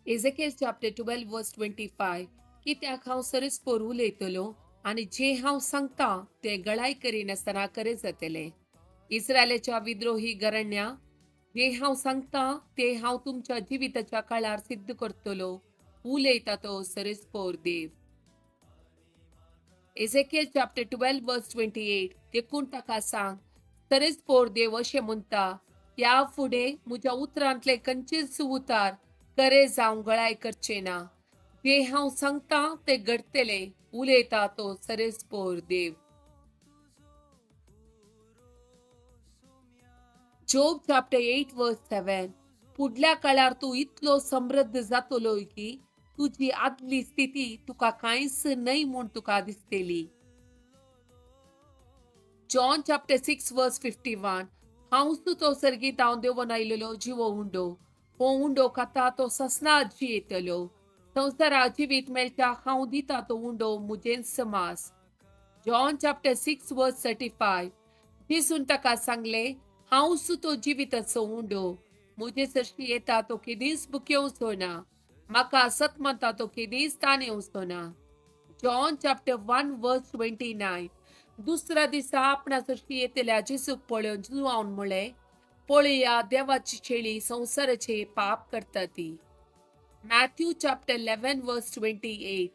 Ezekiel chapter 12 verse 25 कित्याक हांव सरस्पोर उलयतलो आनी जे हांव सांगता ते गळाय करिनासतना खरे जातले. इस्रायलाच्या विद्रोही घराण्या, जे हांव सांगता ते हांव तुमच्या जिविताच्या काळार सिद्ध करतलो, उलयता तो सरस्पोर देव. Ezekiel chapter 12 verse 28 देखून ताका सांग, सरस्पोर देव अशें म्हणटा, ह्या फुडें म्हज्या उतरांतले खंयचेच उतार खरे जावं गळाय करचे ना. जे हांव सांगता ते घडतले, उलयता तो सरस्पोर देव. जोब चॅप्टर 8 वर्स 7 फुडल्या काळार तूं इतलो समृद्ध जातलो की तुजी आदली स्थिती तुका कांयच न्हय म्हूण तुका दिसतली. जॉन चॅप्टर 6 वर्स 51 हांवच तो सर्गीत हांव देंवन आयिल्लो जिवो उंडो. हो उंडो खाता तो ससनार जियेतलो. संवसारा जिवीत मेळटा हांव दिता तो उंडो मुजें समास. जॉन चॅप्टर 6 वर्स 35 दिसून ताका सांगले, हांवच तो जिविताचो उंडो. मुजे सरशी येता तो केदींच भुकेवचो ना. म्हाका सत म्हणटा तो केदींच ताण येवचो ना. जॉन चॅप्टर 1 वर्स 29 दुसऱ्या दिसा आपणा सरशी येतल्या जेसूक पळोवन जुवावन म्हळें, पळया देवाची शेळी संवसाराचे पाप करता ती. मॅथ्यू चॅप्टर 11 वर्स 28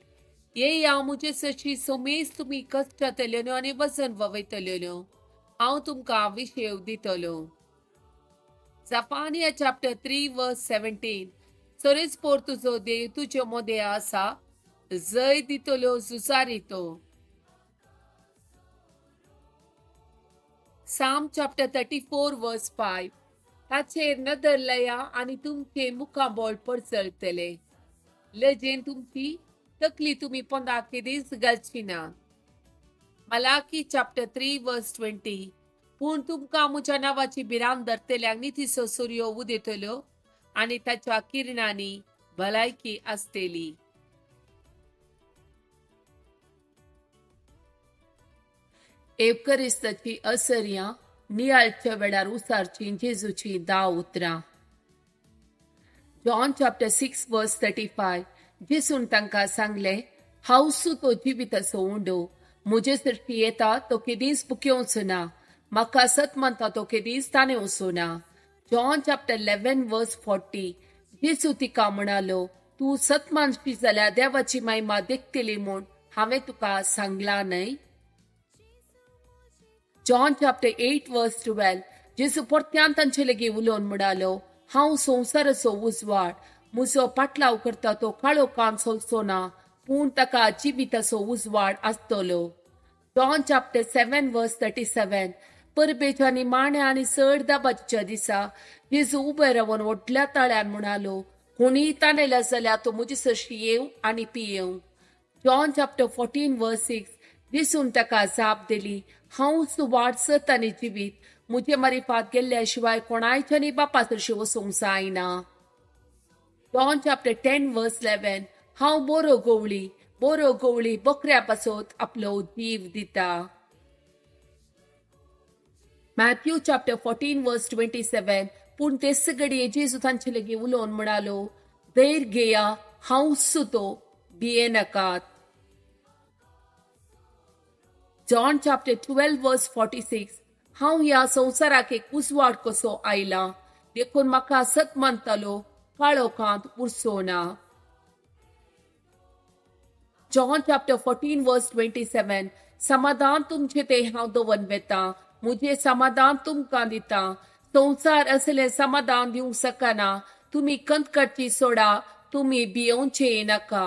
येया मुजे सरशी सोमेस तुमी कश्टातल्यो आनी वजन ववयतल्यो. हांव तुमकां विशेव दितलो. Zephaniah chapter 3 verse 17 सरस्पोर तुजो देव तुजे मोदे आसा, जय दितलो झुजारितो. Psalm chapter 34 verse 5 ताचेर नदर लया आनी तुमचे मुखाबोळ पडसळटले. लजेन तुमची तकली तुमी पोंदाक केदींच घालची ना. Malachi chapter 3 verse 20 पूण तुमकां म्हज्या नांवाची भिरांत धरतल्यांक नितीचो सूर्य उदेतलो आनी ताच्या किरणांनी भलायकी आसतली. एवकरिस्ताची असर्या नियाळच्या वेळार उसारची जेजूची 10 उतरां. जॉन चॅप्टर 6 वर्स 35 जेसून तांकां सांगलें, हांवच तो जिविताचो उंडो. मुजे सरशी येता तो केदींच भुकेवचो ना. म्हाका सत म्हणटा तो केदींच ताण येवचो ना. जॉन चॅप्टर 11 वर्स 40 जेसू तिका म्हणालो, तूं सत मानशी जाल्यार देवाची महिमा देखतली म्हूण हांवें तुका सांगलां न्हय. जॉन चॅप्टर 8 वर्स 12 जेसू परत्यान तांचे लेगीत उलोवन म्हणालो, हांव संवसाराचो उजवाड. म्हजो पाटलाव करता तो काळोखान चलचो ना, पूण ताका जिविताचो उजवाड आसतलो. जॉन चॅप्टर 7 वर्स 37 परबेच्या निमाण्या आनी चड दाबाच्या दिसा जेजू उबे रावन व्हडल्या ताळ्यान म्हणालो, कोणीय ताणयला जाल्यार तो म्हजे सरशी येवं आनी पियेवं. जॉन चॅप्टर 14 वर्स 6 दिसून ताका जाप दिली, हांवच वाट सत आनी जिवीत. म्हजे मारिफात गेल्ल्या शिवाय कोणायच्यानी बापा सरशी वचोंक जायना. जॉन चॅप्टर 10 वर्स 11 हांव बोरो गवळी बकऱ्या पासत आपलो जीव दिता. मॅथ्यू चॅप्टर 14 वर्स 27 पूण तेच घडये जेजू तांचे लेगीत उलोवन म्हणालो, धैर्य घेया, हांवच तो, भिये नाकात. जॉन चॅप्टर 12 वर्स 46 हांव ह्या संवसाराक एक उजवाड कसो आयला. देखून म्हाका सत मानतलो काळोखांत उरचो ना. जॉन चॅप्टर 14 वर्स 27 समाधान तुमचे ते हांव दवन वेता, मुझे समाधान तुमकां दिता. संवसार असले समाधान दिवंक शकना. तुमी कंत करची सोडा, तुमी भियोवचे नाका.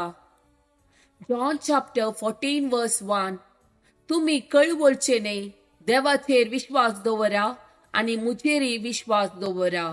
जॉन चॅप्टर 14 वर्स 1 तुमी कळवळचे न्हय, देवाचेर विश्वास दवरा आनी मुजेरय विश्वास दवरा.